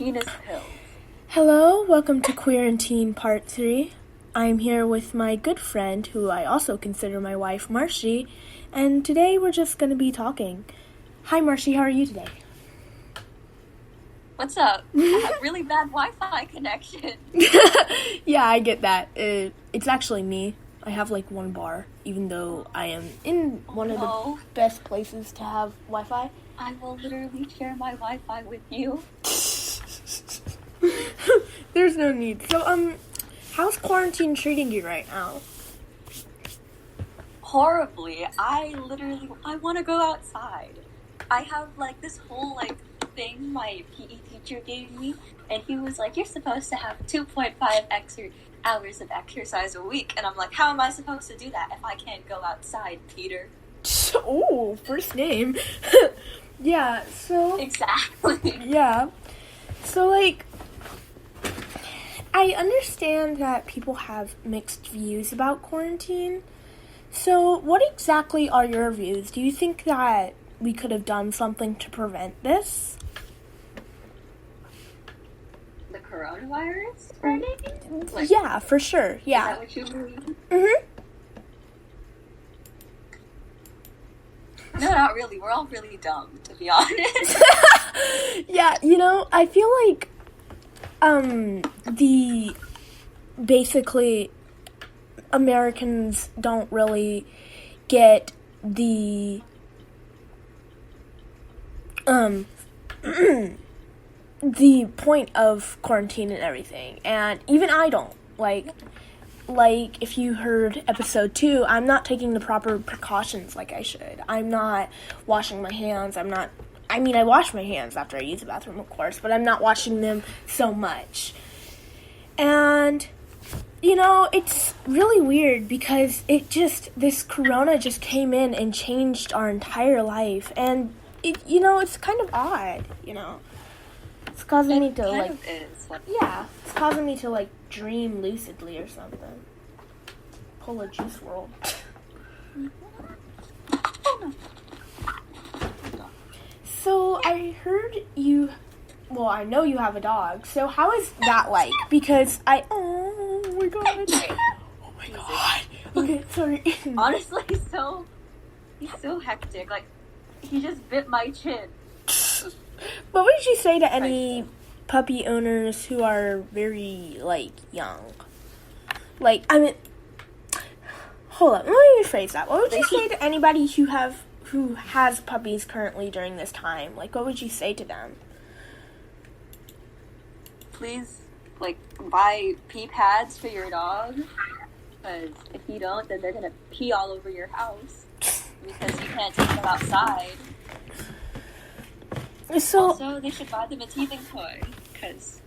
Penis pills. Hello, welcome to Queer-entine Part 3. I'm here with my good friend, who I also consider my wife, Marshy, and today we're just going to be talking. Hi, Marshy, how are you today? What's up? I have really bad Wi-Fi connection. Yeah, I get that. It's actually me. I have like one bar, even though I am in one of the best places to have Wi-Fi. I will literally share my Wi-Fi with you. There's no need. So, how's quarantine treating you right now? Horribly. I want to go outside. I have like this whole thing my PE teacher gave me, and he was like, you're supposed to have 2.5 hours of exercise a week, and I'm like, how am I supposed to do that if I can't go outside, Peter? Oh, first name. Yeah, so... Exactly. Yeah. So, I understand that people have mixed views about quarantine. So, what exactly are your views? Do you think that we could have done something to prevent this? The coronavirus spreading? Yeah, for sure. Yeah. Is that what you mean? Mm-hmm. No, not really. We're all really dumb, to be honest. Yeah, I feel like basically Americans don't really get the the point of quarantine and everything, and even I don't. Like, if you heard episode 2, I'm not taking the proper precautions like I should. I'm not washing my hands. I wash my hands after I use the bathroom, of course, but I'm not washing them so much. And, it's really weird because this corona just came in and changed our entire life. And, it's kind of odd, It's causing me to, it's causing me to, dream lucidly or something. Pull a Juice WRLD. So, I heard I know you have a dog, so how is that like? Because oh my god. Oh my god. Okay, sorry. Honestly, he's so hectic. He just bit my chin. What would you say to any puppy owners who are very, young? Hold on, let me rephrase that. What would you say to anybody who has puppies currently during this time? What would you say to them? Please, buy pee pads for your dog. Because if you don't, then they're going to pee all over your house. Because you can't take them outside. So, also, they should buy them a teething toy. Because...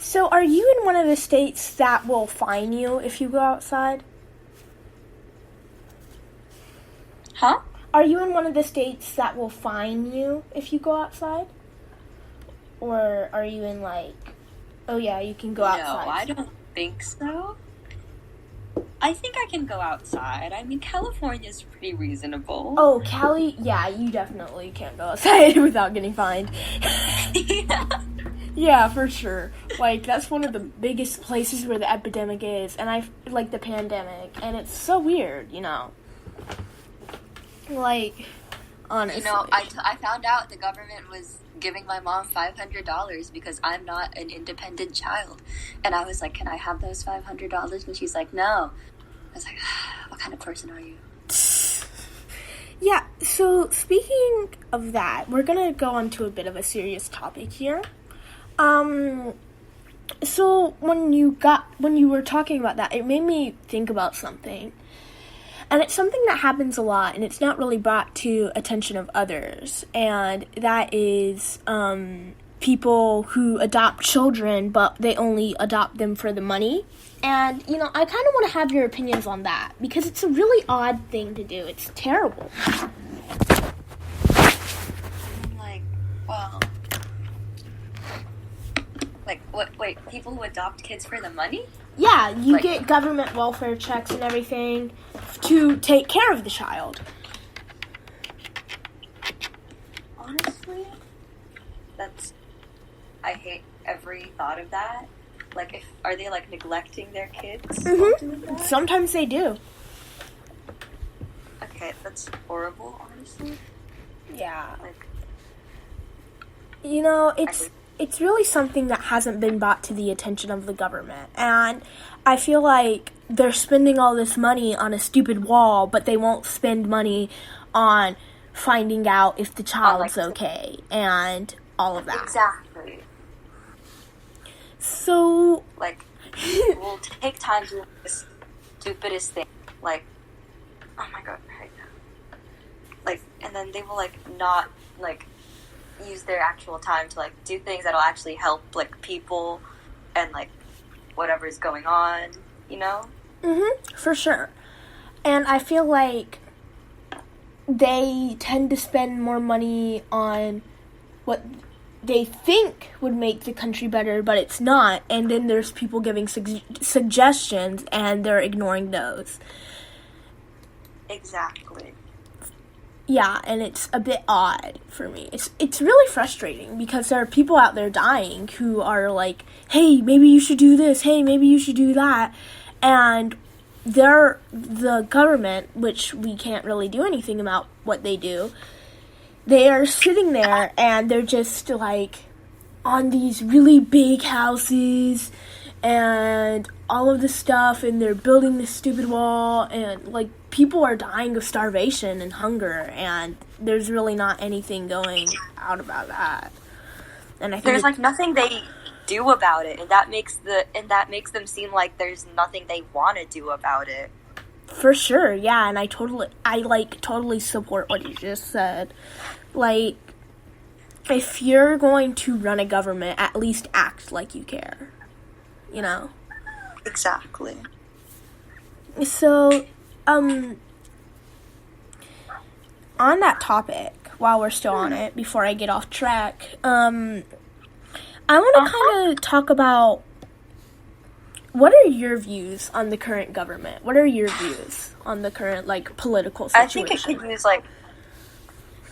So are you in one of the states that will fine you if you go outside? Huh? Are you in one of the states that will fine you if you go outside? Or are you in oh yeah, you can go outside? No, I don't think so. I think I can go outside. California's pretty reasonable. Oh, Cali? Yeah, you definitely can't go outside without getting fined. Yeah. Yeah, for sure. That's one of the biggest places where the epidemic is, and the pandemic, and it's so weird, honestly. I found out the government was giving my mom $500 because I'm not an independent child. And I was like, can I have those $500? And she's like, no. I was like, what kind of person are you? Yeah, so speaking of that, we're going to go on to a bit of a serious topic here. So when you were talking about that, it made me think about something. And it's something that happens a lot, and it's not really brought to attention of others. And that is people who adopt children, but they only adopt them for the money. And, I kind of want to have your opinions on that, because it's a really odd thing to do. It's terrible. Wait, people who adopt kids for the money? Yeah, you get government welfare checks and everything to take care of the child. Honestly, I hate every thought of that. Like, are they, like, neglecting their kids? Sometimes they do. Okay, that's horrible, honestly. Yeah. Like, you know, it's really something that hasn't been brought to the attention of the government. And I feel like they're spending all this money on a stupid wall, but they won't spend money on finding out if the child's okay and all of that. Exactly. So, like, we'll take time to do the stupidest thing. Like, oh my god, right now. Like, and then they will, like, not, like, use their actual time to, like, do things that'll actually help, like, people and, like, whatever's going on, you know? For sure. And I feel like they tend to spend more money on what they think would make the country better, but it's not. And then there's people giving suggestions, and they're ignoring those. Exactly. Yeah, and it's a bit odd for me. It's really frustrating because there are people out there dying who are like, hey, maybe you should do this, hey, maybe you should do that. And the government, which we can't really do anything about what they do, they are sitting there and they're just like on these really big houses and all of this stuff, and they're building this stupid wall, and like people are dying of starvation and hunger, and there's really not anything going out about that. And I think there's like nothing they do about it, and that makes them seem like there's nothing they want to do about it. For sure, yeah, and I totally support what you just said. Like, if you're going to run a government, at least act like you care. You know? Exactly. So, on that topic, while we're still on it, before I get off track, I want to kind of talk about what are your views on the current government? What are your views on the current, like, political situation? I think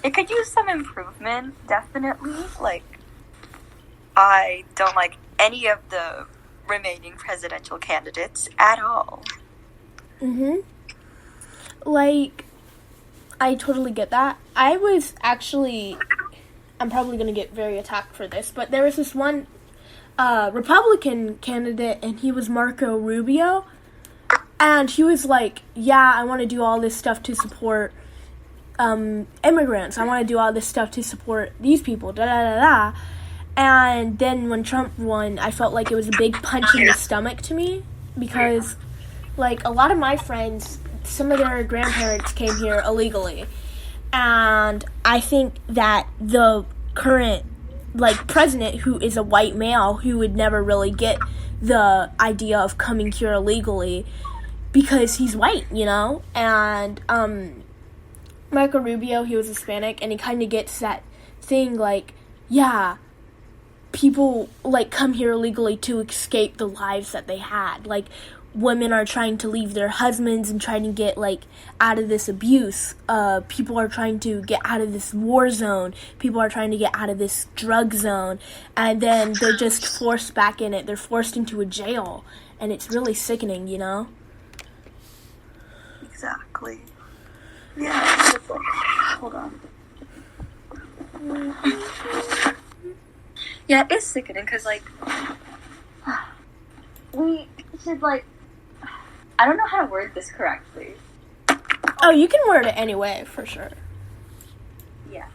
it could use some improvement, definitely. Like, I don't like any of the remaining presidential candidates at all. Like, I totally get that. I'm probably going to get very attacked for this, but there was this one Republican candidate, and he was Marco Rubio, and he was like, yeah, I want to do all this stuff to support immigrants. I want to do all this stuff to support these people, da-da-da-da. And then when Trump won, I felt like it was a big punch in the stomach to me, because, like, a lot of my friends, some of their grandparents came here illegally, and I think that the current, like, president, who is a white male, who would never really get the idea of coming here illegally because he's white, you know? And Marco Rubio, he was Hispanic, and he kind of gets that thing, like, yeah, people, like, come here illegally to escape the lives that they had. Like, women are trying to leave their husbands and trying to get, like, out of this abuse. People are trying to get out of this war zone. People are trying to get out of this drug zone. And then they're just forced back in it. They're forced into a jail. And it's really sickening, you know? Exactly. Yeah. Hold on. Yeah, it's sickening because, like, we should, like, I don't know how to word this correctly. Oh, you can word it anyway, for sure. Yeah.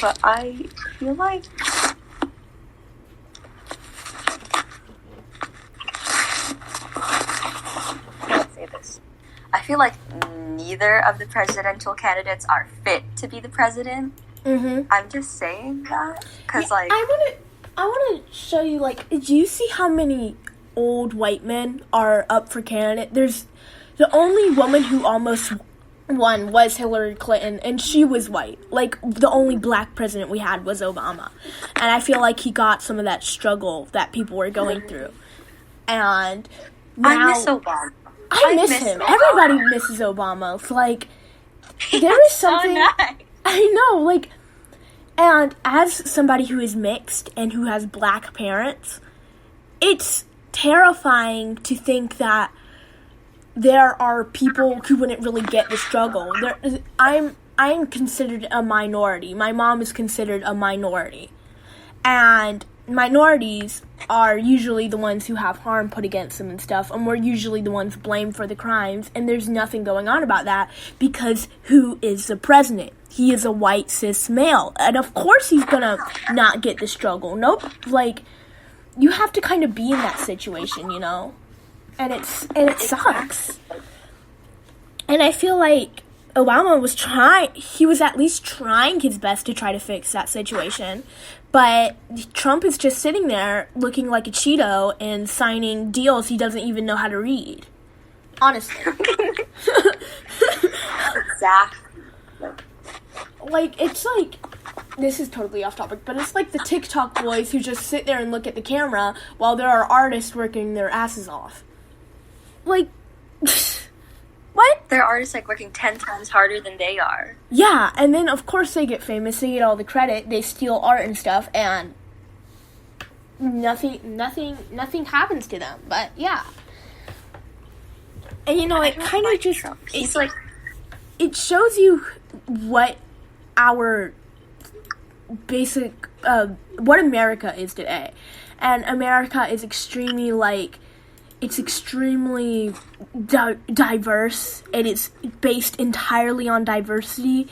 But I feel like let's say this. I feel like neither of the presidential candidates are fit to be the president. I'm just saying that because, like, I want to show you, like, do you see how many old white men are up for candidate? There's the only woman who almost won was Hillary Clinton, and she was white. Like, the only black president we had was Obama, and I feel like he got some of that struggle that people were going through. And now, I miss Obama. I miss him. Obama. Everybody misses Obama. It's like, there is something... So nice. I know, like... And as somebody who is mixed and who has black parents, it's terrifying to think that there are people who wouldn't really get the struggle. I'm considered a minority. My mom is considered a minority. And minorities are usually the ones who have harm put against them and stuff, and we're usually the ones blamed for the crimes, and there's nothing going on about that because who is the president? He is a white cis male, and of course he's gonna not get the struggle. Nope, like, you have to kind of be in that situation, you know? And it sucks. And I feel like Obama he was at least trying his best to try to fix that situation. But Trump is just sitting there looking like a Cheeto and signing deals he doesn't even know how to read. Honestly. Exactly. Like, it's like, this is totally off topic, but it's like the TikTok boys who just sit there and look at the camera while there are artists working their asses off. Like, what? There are artists, like, working 10 times harder than they are. Yeah, and then, of course, they get famous, they get all the credit, they steal art and stuff, and nothing happens to them, but, yeah. And, you know, it kind of just... He's like... It shows you what our basic... what America is today. And America is extremely, like... It's extremely diverse, and it's based entirely on diversity,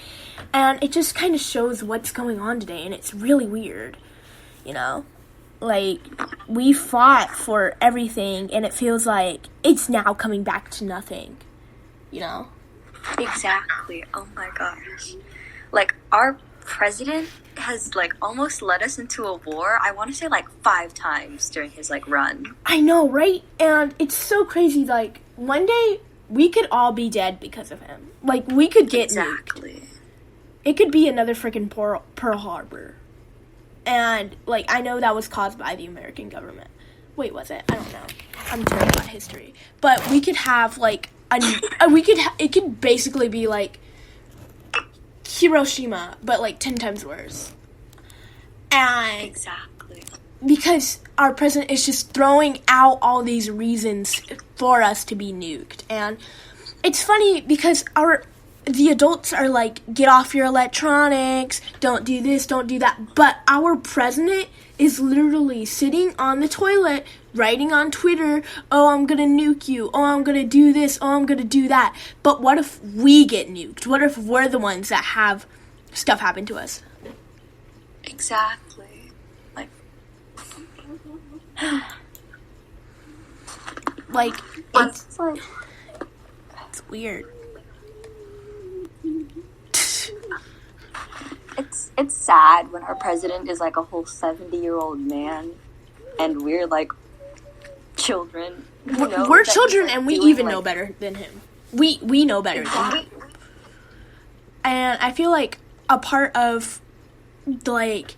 and it just kind of shows what's going on today, and it's really weird, you know? Like, we fought for everything, and it feels like it's now coming back to nothing, you know? Exactly. Oh my gosh. Like, our president has, like, almost led us into a war, I want to say, like, 5 times during his, like, run. I know, right? And it's so crazy, like, one day, we could all be dead because of him. Like, we could get nuked. It could be another freaking Pearl Harbor. And, like, I know that was caused by the American government. Wait, was it? I don't know. I'm terrible at history. But we could have, like, it could basically be, like, Hiroshima, but, like, 10 times worse. And exactly. Because our president is just throwing out all these reasons for us to be nuked. And it's funny because the adults are like, get off your electronics, don't do this, don't do that. But our president is literally sitting on the toilet, writing on Twitter, oh, I'm gonna nuke you, oh, I'm gonna do this, oh, I'm gonna do that. But what if we get nuked? What if we're the ones that have stuff happen to us? Exactly. Like, it's weird. It's sad when our president is like a whole 70-year-old man, and we're like children. You know, we're children, and we even know better than him. We know better than him. And I feel like a part of, like,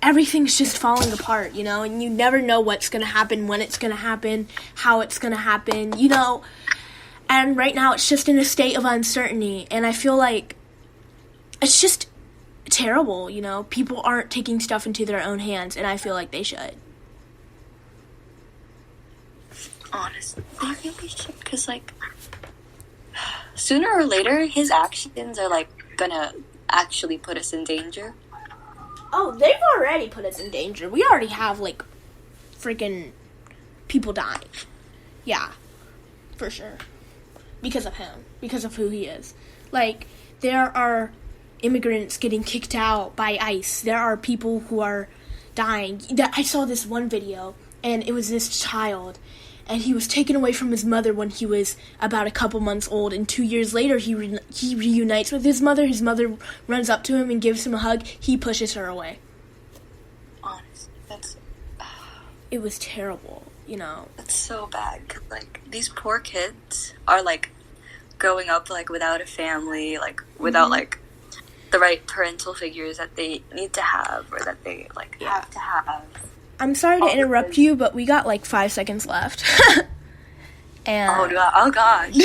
everything's just falling apart, you know, and you never know what's going to happen, when it's going to happen, how it's going to happen, you know, and right now it's just in a state of uncertainty, and I feel like it's just terrible, you know, people aren't taking stuff into their own hands, and I feel like they should. Honestly, they really should, because, like, sooner or later, his actions are, like, gonna actually put us in danger. Oh, they've already put us in danger. We already have, like, freaking people dying. Yeah, for sure. Because of him. Because of who he is. Like, there are immigrants getting kicked out by ICE. There are people who are dying. I saw this one video, and it was this child, and he was taken away from his mother when he was about a couple months old, and 2 years later he reunites with his mother. His mother runs up to him and gives him a hug. He pushes her away. Honestly, it was terrible, you know. That's so bad, 'cause, like, these poor kids are, like, growing up, like, without a family, like, without, like, the right parental figures that they need to have, or that they, like, have to have. I'm sorry to interrupt you, but we got like 5 seconds left. And oh gosh.